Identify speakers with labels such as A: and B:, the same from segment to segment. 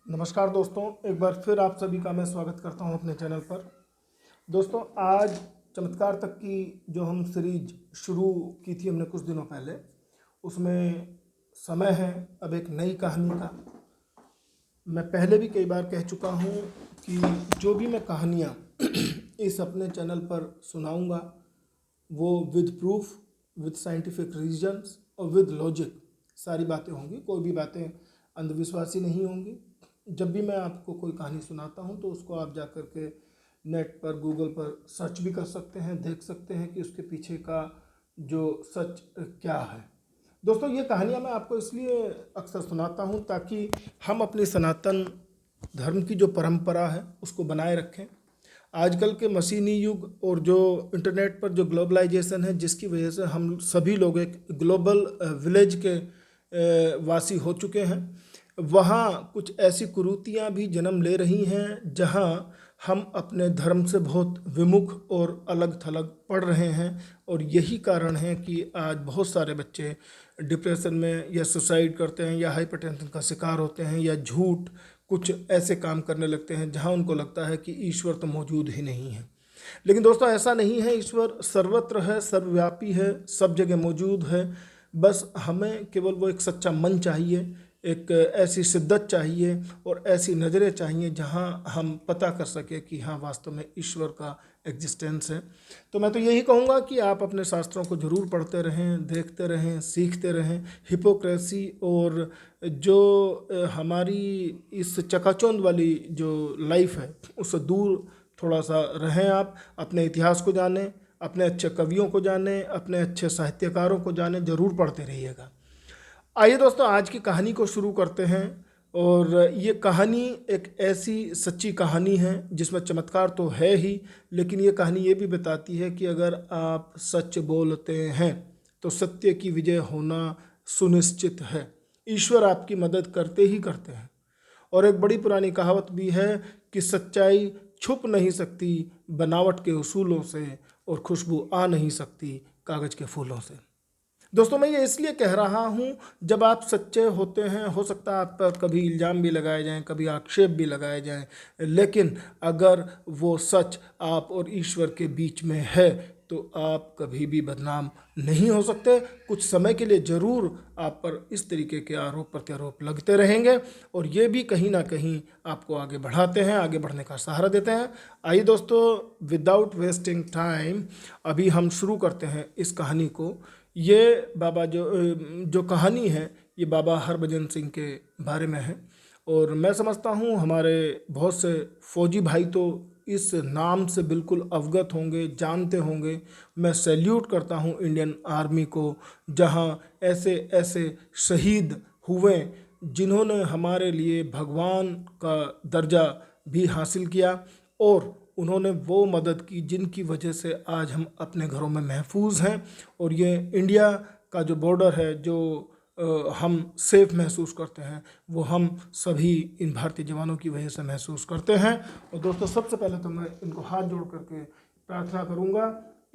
A: नमस्कार दोस्तों, एक बार फिर आप सभी का मैं स्वागत करता हूं अपने चैनल पर। दोस्तों, आज चमत्कार तक की जो हम सीरीज शुरू की थी हमने कुछ दिनों पहले, उसमें समय है अब एक नई कहानी का। मैं पहले भी कई बार कह चुका हूं कि जो भी मैं कहानियां इस अपने चैनल पर सुनाऊंगा वो with proof, with scientific reasons और विद लॉजिक सारी बातें होंगी। कोई भी बातें अंधविश्वासी नहीं होंगी। जब भी मैं आपको कोई कहानी सुनाता हूं तो उसको आप जा कर के नेट पर, गूगल पर सर्च भी कर सकते हैं, देख सकते हैं कि उसके पीछे का जो सच क्या है। दोस्तों, ये कहानियाँ मैं आपको इसलिए अक्सर सुनाता हूँ ताकि हम अपनी सनातन धर्म की जो परंपरा है उसको बनाए रखें। आजकल के मशीनी युग और जो इंटरनेट पर जो ग्लोबलाइजेशन है, जिसकी वजह से हम सभी लोग एक ग्लोबल विलेज के वासी हो चुके हैं, वहाँ कुछ ऐसी कुरीतियाँ भी जन्म ले रही हैं जहाँ हम अपने धर्म से बहुत विमुख और अलग थलग पड़ रहे हैं। और यही कारण है कि आज बहुत सारे बच्चे डिप्रेशन में या सुसाइड करते हैं या हाइपरटेंशन का शिकार होते हैं या झूठ कुछ ऐसे काम करने लगते हैं जहाँ उनको लगता है कि ईश्वर तो मौजूद ही नहीं है। लेकिन दोस्तों, ऐसा नहीं है। ईश्वर सर्वत्र है, सर्वव्यापी है, सब जगह मौजूद है। बस हमें केवल वो एक सच्चा मन चाहिए, एक ऐसी शिद्दत चाहिए और ऐसी नज़रें चाहिए जहां हम पता कर सके कि हाँ, वास्तव में ईश्वर का एग्जिस्टेंस है। तो मैं तो यही कहूँगा कि आप अपने शास्त्रों को जरूर पढ़ते रहें, देखते रहें, सीखते रहें। हिपोक्रेसी और जो हमारी इस चकाचौंध वाली जो लाइफ है उससे दूर थोड़ा सा रहें। आप अपने इतिहास को जानें, अपने अच्छे कवियों को जानें, अपने अच्छे साहित्यकारों को जानें, जरूर पढ़ते रहिएगा। आइए दोस्तों, आज की कहानी को शुरू करते हैं। और ये कहानी एक ऐसी सच्ची कहानी है जिसमें चमत्कार तो है ही, लेकिन ये कहानी ये भी बताती है कि अगर आप सच बोलते हैं तो सत्य की विजय होना सुनिश्चित है। ईश्वर आपकी मदद करते ही करते हैं। और एक बड़ी पुरानी कहावत भी है कि सच्चाई छुप नहीं सकती बनावट के उसूलों से, और खुशबू आ नहीं सकती कागज़ के फूलों से। दोस्तों, मैं ये इसलिए कह रहा हूँ, जब आप सच्चे होते हैं, हो सकता है आप पर कभी इल्ज़ाम भी लगाए जाएं, कभी आक्षेप भी लगाए जाएं, लेकिन अगर वो सच आप और ईश्वर के बीच में है तो आप कभी भी बदनाम नहीं हो सकते। कुछ समय के लिए ज़रूर आप पर इस तरीके के आरोप प्रत्यारोप लगते रहेंगे और ये भी कहीं ना कहीं आपको आगे बढ़ाते हैं, आगे बढ़ने का सहारा देते हैं। आइए दोस्तों, विदाउट वेस्टिंग टाइम अभी हम शुरू करते हैं इस कहानी को। ये बाबा जो कहानी है ये बाबा हरभजन सिंह के बारे में है। और मैं समझता हूँ हमारे बहुत से फौजी भाई तो इस नाम से बिल्कुल अवगत होंगे, जानते होंगे। मैं सैल्यूट करता हूँ इंडियन आर्मी को, जहाँ ऐसे ऐसे शहीद हुए जिन्होंने हमारे लिए भगवान का दर्जा भी हासिल किया और उन्होंने वो मदद की जिनकी वजह से आज हम अपने घरों में महफूज हैं। और ये इंडिया का जो बॉर्डर है जो हम सेफ महसूस करते हैं, वो हम सभी इन भारतीय जवानों की वजह से महसूस करते हैं। और दोस्तों, सबसे पहले तो मैं इनको हाथ जोड़ करके प्रार्थना करूंगा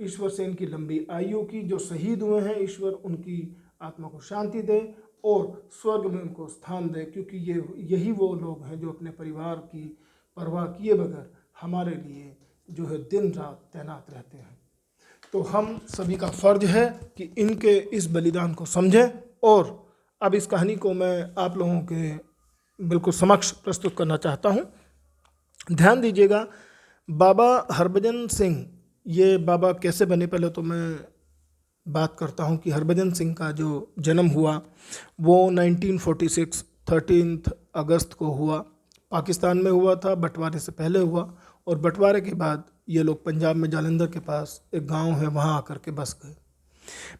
A: ईश्वर से इनकी लंबी आयु की। जो शहीद हुए हैं, ईश्वर उनकी आत्मा को शांति दे और स्वर्ग में उनको स्थान दे, क्योंकि यही वो लोग हैं जो अपने परिवार की परवाह किए बगैर हमारे लिए जो है दिन रात तैनात रहते हैं। तो हम सभी का फर्ज है कि इनके इस बलिदान को समझें। और अब इस कहानी को मैं आप लोगों के बिल्कुल समक्ष प्रस्तुत करना चाहता हूँ। ध्यान दीजिएगा, बाबा हरभजन सिंह ये बाबा कैसे बने, पहले तो मैं बात करता हूँ कि हरभजन सिंह का जो जन्म हुआ वो 1946 13 अगस्त को हुआ। पाकिस्तान में हुआ था, बंटवारे से पहले हुआ। और बंटवारे के बाद ये लोग पंजाब में जालंधर के पास एक गांव है, वहाँ आकर के बस गए।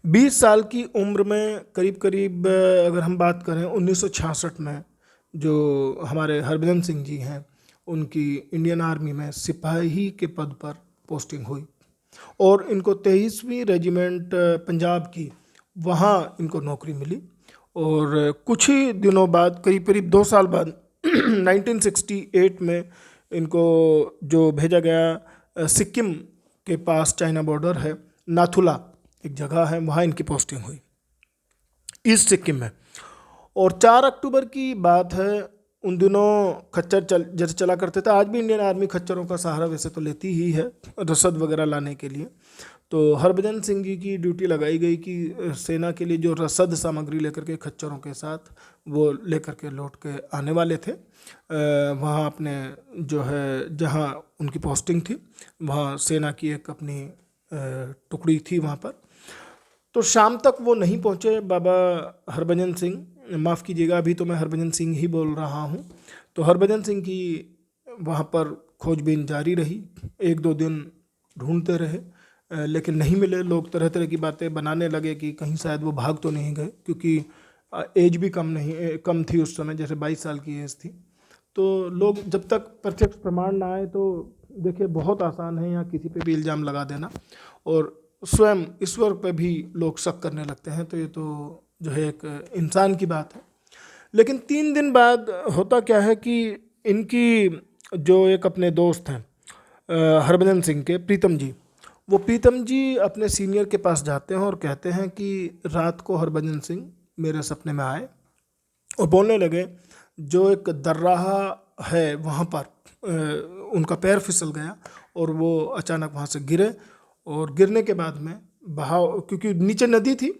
A: 20 साल की उम्र में करीब करीब अगर हम बात करें 1966 में जो हमारे हरभजन सिंह जी हैं उनकी इंडियन आर्मी में सिपाही के पद पर पोस्टिंग हुई और इनको 23वीं रेजिमेंट पंजाब की वहाँ इनको नौकरी मिली। और कुछ ही दिनों बाद, करीब करीब 2 साल बाद 1968 में इनको जो भेजा गया सिक्किम के पास चाइना बॉर्डर है, नाथुला एक जगह है, वहाँ इनकी पोस्टिंग हुई ईस्ट सिक्किम में। और 4 अक्टूबर की बात है उन दिनों खच्चर जैसे चला करते थे, आज भी इंडियन आर्मी खच्चरों का सहारा वैसे तो लेती ही है रसद वगैरह लाने के लिए। तो हरभजन सिंह जी की ड्यूटी लगाई गई कि सेना के लिए जो रसद सामग्री लेकर के खच्चरों के साथ वो लेकर के लौट के आने वाले थे वहाँ अपने जो है जहाँ उनकी पोस्टिंग थी, वहाँ सेना की एक अपनी टुकड़ी थी वहाँ पर। तो शाम तक वो नहीं पहुँचे बाबा हरभजन सिंह, माफ़ कीजिएगा अभी तो मैं हरभजन सिंह ही बोल रहा हूँ। तो हरभजन सिंह की वहाँ पर खोजबीन जारी रही, 1-2 दिन ढूंढते रहे लेकिन नहीं मिले। लोग तरह तरह की बातें बनाने लगे कि कहीं शायद वो भाग तो नहीं गए, क्योंकि एज भी कम थी उस समय, जैसे 22 साल की एज थी। तो लोग जब तक प्रत्यक्ष प्रमाण ना आए तो देखिए बहुत आसान है यहाँ किसी पे भी इल्ज़ाम लगा देना, और स्वयं ईश्वर पे भी लोग शक करने लगते हैं। तो ये तो जो है एक इंसान की बात है। लेकिन 3 दिन बाद होता क्या है कि इनकी जो एक अपने दोस्त हैं हरभजन सिंह के, प्रीतम जी, वो प्रीतम जी अपने सीनियर के पास जाते हैं और कहते हैं कि रात को हरभजन सिंह मेरे सपने में आए और बोलने लगे जो एक दर्राहा है वहाँ पर उनका पैर फिसल गया और वो अचानक वहाँ से गिरे, और गिरने के बाद में बहाव, क्योंकि नीचे नदी थी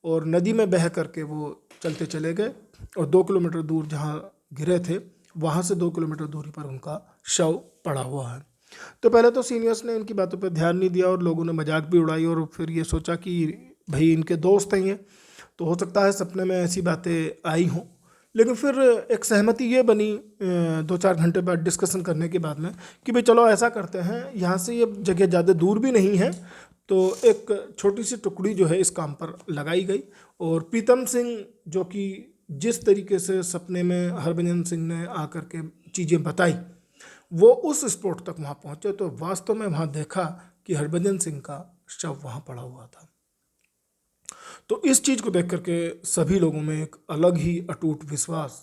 A: और नदी में बह करके वो चलते चले गए, और 2 किलोमीटर दूर जहाँ गिरे थे वहाँ से 2 किलोमीटर दूरी पर उनका शव पड़ा हुआ है। तो पहले तो सीनियर्स ने इनकी बातों पर ध्यान नहीं दिया और लोगों ने मजाक भी उड़ाई, और फिर ये सोचा कि भाई इनके दोस्त हैं ये, तो हो सकता है सपने में ऐसी बातें आई हों। लेकिन फिर एक सहमति ये बनी 2-4 घंटे बाद डिस्कशन करने के बाद में कि भाई चलो ऐसा करते हैं, यहाँ से ये जगह ज़्यादा दूर भी नहीं है, तो एक छोटी सी टुकड़ी जो है इस काम पर लगाई गई। और प्रीतम सिंह जो कि जिस तरीके से सपने में हरभजन सिंह ने आकर के चीज़ें बताई, वो उस स्पॉट तक वहाँ पहुँचे तो वास्तव में वहाँ देखा कि हरभजन सिंह का शव वहाँ पड़ा हुआ था। तो इस चीज़ को देख करके सभी लोगों में एक अलग ही अटूट विश्वास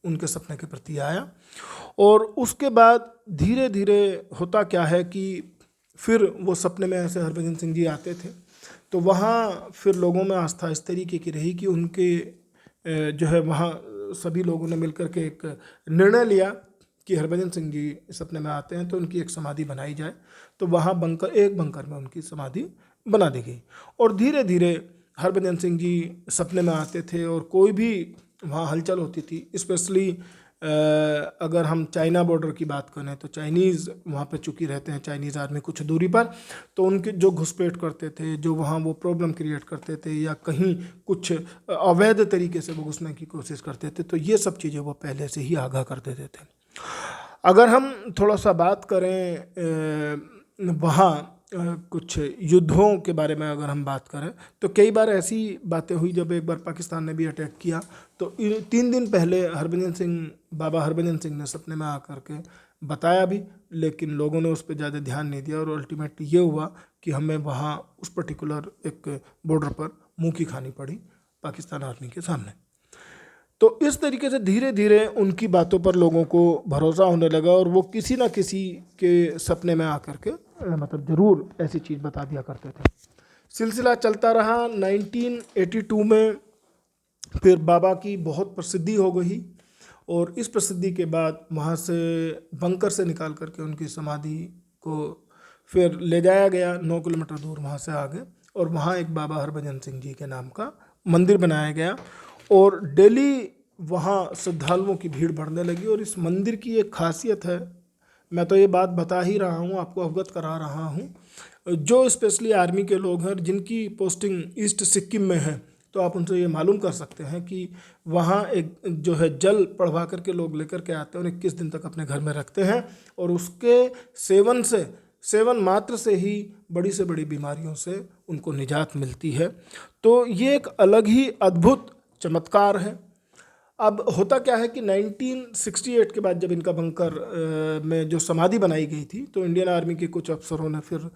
A: उनके सपने के प्रति आया। और उसके बाद धीरे धीरे होता क्या है कि फिर वो सपने में ऐसे हरभजन सिंह जी आते थे, तो वहाँ फिर लोगों में आस्था इस तरीके की रही कि उनके जो है वहाँ सभी लोगों ने मिलकर के एक निर्णय लिया कि हरभजन सिंह जी सपने में आते हैं तो उनकी एक समाधि बनाई जाए। तो वहाँ एक बंकर में उनकी समाधि बना दी गई, और धीरे धीरे हरभजन सिंह जी सपने में आते थे और कोई भी वहाँ हलचल होती थी, स्पेशली अगर हम चाइना बॉर्डर की बात करें तो चाइनीज़ वहाँ पे चुकी रहते हैं, चाइनीज़ आर्मी कुछ दूरी पर, तो उनके जो घुसपैठ करते थे, जो वहाँ वो प्रॉब्लम क्रिएट करते थे या कहीं कुछ अवैध तरीके से वो घुसने की कोशिश करते थे, तो ये सब चीज़ें वो पहले से ही आगाह कर देते थे। अगर हम थोड़ा सा बात करें वहाँ कुछ युद्धों के बारे में अगर हम बात करें तो कई बार ऐसी बातें हुई, जब एक बार पाकिस्तान ने भी अटैक किया तो 3 दिन पहले बाबा हरभजन सिंह ने सपने में आकर के बताया भी, लेकिन लोगों ने उस पर ज़्यादा ध्यान नहीं दिया और अल्टीमेटली ये हुआ कि हमें वहाँ उस पर्टिकुलर एक बॉर्डर पर मुँह की खानी पड़ी पाकिस्तान आर्मी के सामने। तो इस तरीके से धीरे धीरे उनकी बातों पर लोगों को भरोसा होने लगा और वो किसी ना किसी के सपने में आकर के मतलब ज़रूर ऐसी चीज़ बता दिया करते थे। सिलसिला चलता रहा। 1982 में फिर बाबा की बहुत प्रसिद्धि हो गई, और इस प्रसिद्धि के बाद वहाँ से बंकर से निकाल करके उनकी समाधि को फिर ले जाया गया 9 किलोमीटर दूर वहाँ से आगे, और वहाँ एक बाबा हरभजन सिंह जी के नाम का मंदिर बनाया गया, और डेली वहाँ श्रद्धालुओं की भीड़ बढ़ने लगी। और इस मंदिर की एक खासियत है, मैं तो ये बात बता ही रहा हूँ, आपको अवगत करा रहा हूँ, जो स्पेशली आर्मी के लोग हैं जिनकी पोस्टिंग ईस्ट सिक्किम में है, तो आप उनसे ये मालूम कर सकते हैं कि वहाँ एक जो है जल पढ़वा करके लोग लेकर के आते हैं और 21 दिन तक अपने घर में रखते हैं, और उसके सेवन मात्र से ही बड़ी से बड़ी बीमारियों से उनको निजात मिलती है। तो ये एक अलग ही अद्भुत चमत्कार है। अब होता क्या है कि 1968 के बाद जब इनका बंकर में जो समाधि बनाई गई थी, तो इंडियन आर्मी के कुछ अफसरों ने फिर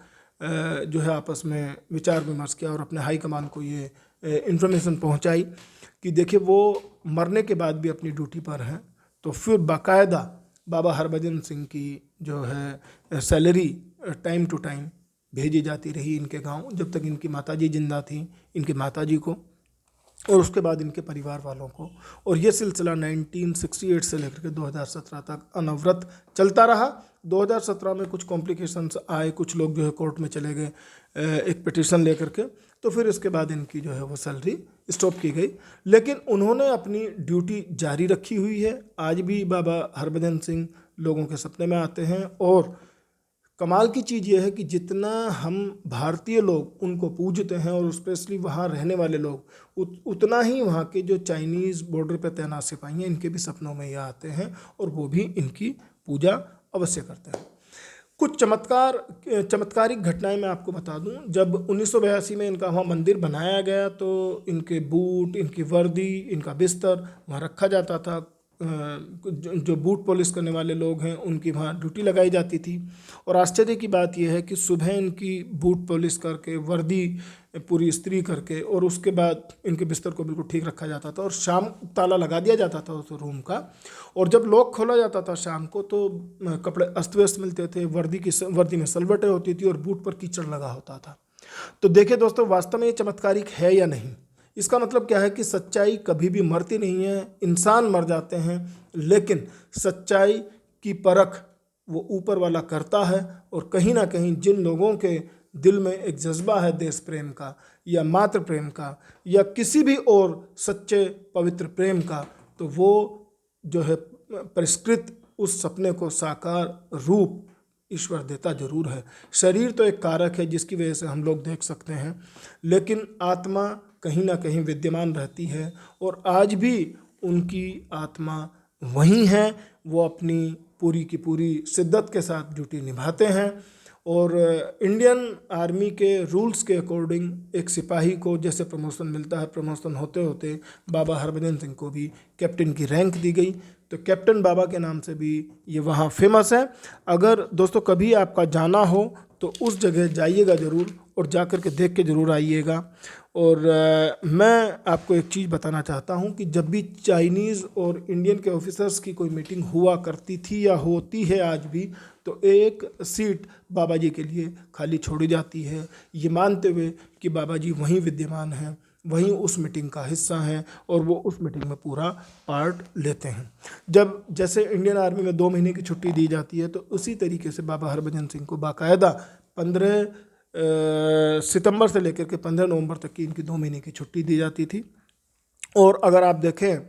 A: जो है आपस में विचार विमर्श किया और अपने हाई कमान को ये इन्फॉर्मेशन पहुंचाई कि देखिए वो मरने के बाद भी अपनी ड्यूटी पर हैं। तो फिर बाकायदा बाबा हरभजन सिंह की जो है सैलरी टाइम टू टाइम भेजी जाती रही इनके गांव, जब तक इनकी माताजी जिंदा थी। इनकी माताजी को और उसके बाद इनके परिवार वालों को। और ये सिलसिला 1968 से लेकर के 2017 तक अनवरत चलता रहा। 2017 में कुछ कॉम्प्लिकेशंस आए, कुछ लोग जो है कोर्ट में चले गए एक पिटीशन लेकर के, तो फिर इसके बाद इनकी जो है वो सैलरी स्टॉप की गई। लेकिन उन्होंने अपनी ड्यूटी जारी रखी हुई है। आज भी बाबा हरभजन सिंह लोगों के सपने में आते हैं। और कमाल की चीज़ ये है कि जितना हम भारतीय लोग उनको पूजते हैं और स्पेशली वहाँ रहने वाले लोग, उतना ही वहाँ के जो चाइनीज़ बॉर्डर पर तैनात सिपाही हैं, इनके भी सपनों में ये आते हैं और वो भी इनकी पूजा अवश्य करते हैं। कुछ चमत्कारिक घटनाएं मैं आपको बता दूं। जब 1982 में इनका वहाँ मंदिर बनाया गया तो इनके बूट, इनकी वर्दी, इनका बिस्तर वहाँ रखा जाता था। जो बूट पॉलिश करने वाले लोग हैं उनकी वहाँ ड्यूटी लगाई जाती थी। और आश्चर्य की बात यह है कि सुबह इनकी बूट पॉलिश करके, वर्दी पूरी इस्त्री करके, और उसके बाद इनके बिस्तर को बिल्कुल ठीक रखा जाता था और शाम ताला लगा दिया जाता था उस रूम का। और जब लॉक खोला जाता था शाम को तो कपड़े अस्त व्यस्त मिलते थे, वर्दी में सलवटें होती थी और बूट पर कीचड़ लगा होता था। तो देखिए दोस्तों, वास्तव में ये चमत्कारिक है या नहीं? इसका मतलब क्या है कि सच्चाई कभी भी मरती नहीं है। इंसान मर जाते हैं लेकिन सच्चाई की परख वो ऊपर वाला करता है। और कहीं ना कहीं जिन लोगों के दिल में एक जज्बा है देश प्रेम का या मातृ प्रेम का या किसी भी और सच्चे पवित्र प्रेम का, तो वो जो है परिष्कृत उस सपने को साकार रूप ईश्वर देता जरूर है। शरीर तो एक कारक है जिसकी वजह से हम लोग देख सकते हैं, लेकिन आत्मा कहीं ना कहीं विद्यमान रहती है। और आज भी उनकी आत्मा वहीं है। वो अपनी पूरी की पूरी शिद्दत के साथ ड्यूटी निभाते हैं। और इंडियन आर्मी के रूल्स के अकॉर्डिंग एक सिपाही को जैसे प्रमोशन मिलता है, प्रमोशन होते होते बाबा हरभजन सिंह को भी कैप्टन की रैंक दी गई। तो कैप्टन बाबा के नाम से भी ये वहाँ फेमस है। अगर दोस्तों कभी आपका जाना हो तो उस जगह जाइएगा ज़रूर और जा कर के देख के ज़रूर आइएगा। और मैं आपको एक चीज़ बताना चाहता हूँ कि जब भी चाइनीज़ और इंडियन के ऑफिसर्स की कोई मीटिंग हुआ करती थी या होती है आज भी, तो एक सीट बाबा जी के लिए खाली छोड़ी जाती है, ये मानते हुए कि बाबा जी वहीं विद्यमान हैं, वहीं उस मीटिंग का हिस्सा हैं और वो उस मीटिंग में पूरा पार्ट लेते हैं। जब जैसे इंडियन आर्मी में 2 महीने की छुट्टी दी जाती है, तो उसी तरीके से बाबा हरभजन सिंह को बाकायदा 15 सितंबर से लेकर के 15 नवंबर तक की इनकी 2 महीने की छुट्टी दी जाती थी। और अगर आप देखें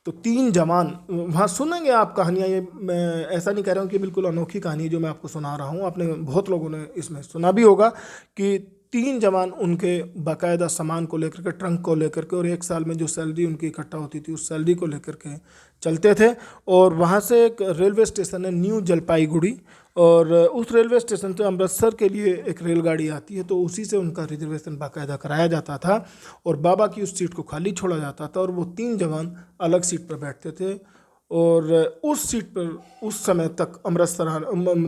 A: तो 3 जवान वहाँ सुनेंगे आप कहानियाँ। ये मैं ऐसा नहीं कह रहा हूँ कि बिल्कुल अनोखी कहानी जो मैं आपको सुना रहा हूँ, आपने बहुत लोगों ने इसमें सुना भी होगा कि 3 जवान उनके बाकायदा सामान को लेकर के, ट्रंक को लेकर के, और 1 साल में जो सैलरी उनकी इकट्ठा होती थी उस सैलरी को लेकर के चलते थे। और वहाँ से एक रेलवे स्टेशन है न्यू जलपाईगुड़ी, और उस रेलवे स्टेशन से अमृतसर के लिए एक रेलगाड़ी आती है, तो उसी से उनका रिजर्वेशन बाकायदा कराया जाता था और बाबा की उस सीट को खाली छोड़ा जाता था और वो 3 जवान अलग सीट पर बैठते थे। और उस सीट पर उस समय तक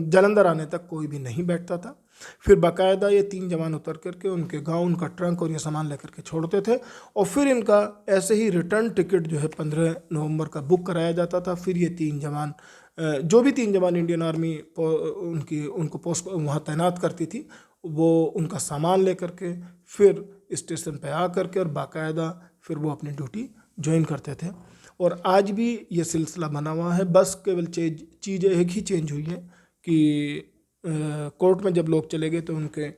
A: जालंधर आने तक कोई भी नहीं बैठता था। फिर बाकायदा ये 3 जवान उतर करके उनके गांव उनका ट्रंक और ये सामान लेकर के छोड़ते थे और फिर इनका ऐसे ही रिटर्न टिकट जो है 15 नवंबर का बुक कराया जाता था। फिर ये 3 जवान, जो भी 3 जवान इंडियन आर्मी उनको पोस्ट वहाँ तैनात करती थी, वो उनका सामान लेकर के फिर स्टेशन पे आ करके और बाकायदा फिर वो अपनी ड्यूटी ज्वाइन करते थे। और आज भी ये सिलसिला बना हुआ है। बस केवल चीज़ एक ही चेंज हुई है कि कोर्ट में जब लोग चले गए तो उनके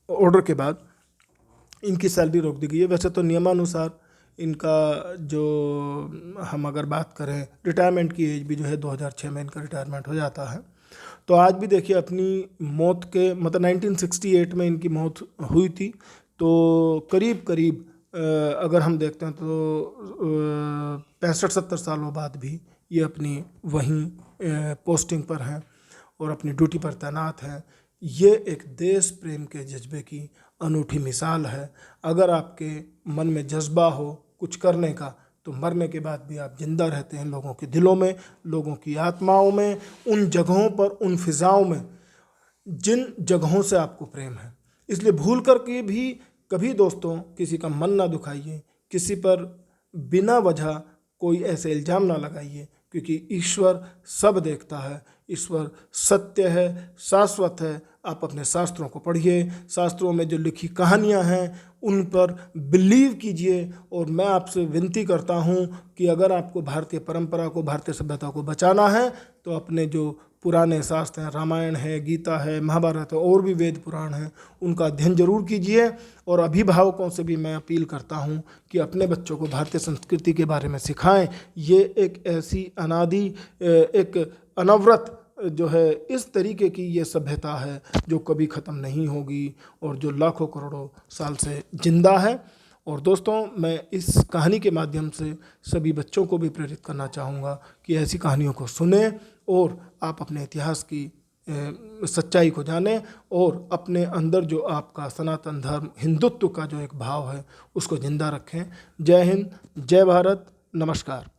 A: ऑर्डर के बाद इनकी सैलरी रोक दी गई है। वैसे तो नियमानुसार इनका जो हम अगर बात करें रिटायरमेंट की एज भी जो है 2006 में इनका रिटायरमेंट हो जाता है। तो आज भी देखिए अपनी मौत के मतलब 1968 में इनकी मौत हुई थी, तो करीब करीब अगर हम देखते हैं तो 65-70 सालों बाद भी ये अपनी वहीं पोस्टिंग पर हैं और अपनी ड्यूटी पर तैनात हैं। ये एक देश प्रेम के जज्बे की अनूठी मिसाल है। अगर आपके मन में जज्बा हो कुछ करने का, तो मरने के बाद भी आप जिंदा रहते हैं लोगों के दिलों में, लोगों की आत्माओं में, उन जगहों पर, उन फिजाओं में जिन जगहों से आपको प्रेम है। इसलिए भूल कर के भी कभी दोस्तों किसी का मन ना दुखाइए, किसी पर बिना वजह कोई ऐसे इल्ज़ाम ना लगाइए, क्योंकि ईश्वर सब देखता है। ईश्वर सत्य है, शाश्वत है, आप अपने शास्त्रों को पढ़िए, शास्त्रों में जो लिखी कहानियाँ हैं उन पर बिलीव कीजिए। और मैं आपसे विनती करता हूँ कि अगर आपको भारतीय परंपरा को, भारतीय सभ्यता को बचाना है तो अपने जो पुराने शास्त्र हैं, रामायण है, गीता है, महाभारत है और भी वेद पुराण हैं, उनका अध्ययन जरूर कीजिए। और अभिभावकों से भी मैं अपील करता हूँ कि अपने बच्चों को भारतीय संस्कृति के बारे में सिखाएं। ये एक ऐसी अनादि, एक अनवरत जो है इस तरीके की ये सभ्यता है जो कभी ख़त्म नहीं होगी और जो लाखों करोड़ों साल से जिंदा है। और दोस्तों, मैं इस कहानी के माध्यम से सभी बच्चों को भी प्रेरित करना चाहूँगा कि ऐसी कहानियों को सुने और आप अपने इतिहास की सच्चाई को जानें और अपने अंदर जो आपका सनातन धर्म, हिंदुत्व का जो एक भाव है उसको जिंदा रखें। जय हिंद, जय भारत, नमस्कार।